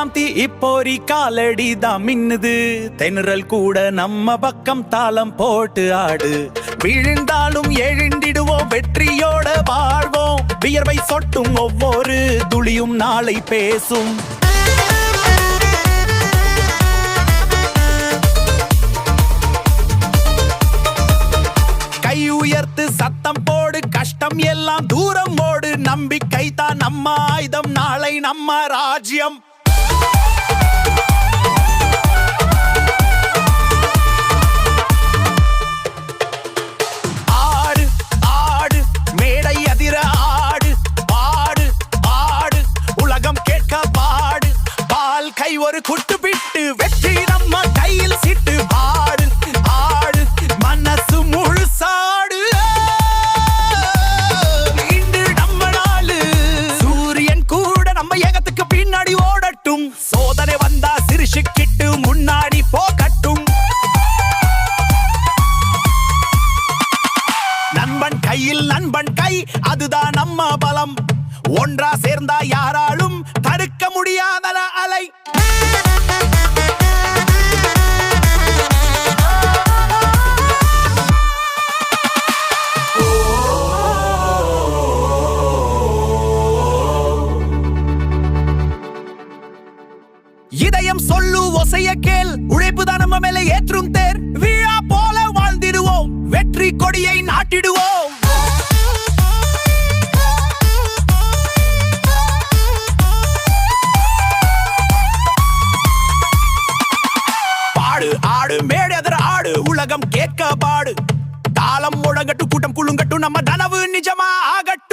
எல்லாம் தீ இப்போரி காலடி தான் மின்னுது. தென்றல் கூட நம்ம பக்கம் தாளம் போட்டு ஆடு. விழுந்தாலும் எழுந்திடுவோம், வெற்றியோட வாழ்வோம். வியர்வை சொட்டும் ஒவ்வொரு துளியும் நாளை பேசும். கை உயர்த்து சத்தம் போடு, கஷ்டம் எல்லாம் தூரம் ஓடு. நம்பிக்கை தான் நம்ம ஆயுதம், நாளை நம்ம ராஜ்யம். ஆடு ஆடு மேடை அதிர ஆடு. பாடு பாடு உலகம் கேட்க பாடு. பால் கை ஒரு குட்டு பிட்டு, வெற்றி நம்ம கையில் சிட்டு. பாடு ஆடு மனசு முழுசாடு. இன்று நம்ம நாளு, சூரியன் கூட நம்ம ஏகத்துக்கு பின்னாடி ஓடட்டும். சோதனை வந்தா சிரிச்சுக்கிட்டு முன்னாடி போகட்டும். நண்பன் கையில் நண்பன் கை, அதுதான் நம்ம பலம். ஒன்றா சேர்ந்தா யாராலும் தடுக்க முடியாத அலை. இதயம் சொல்லு ஒசைய கேள், உழைப்பு தான் நம்ம மேல ஏற்றும் தேர். விழா போல வாழ்ந்திடுவோம், வெற்றி கொடியை நாட்டிடுவோம். பாடு ஆடு மேடை அதிர ஆடு, உலகம் கேட்க பாடு. தாளம் முழங்கட்டும், கூட்டம் குலுங்கட்டும், நம்ம கனவு நிஜமா ஆகட்டும்.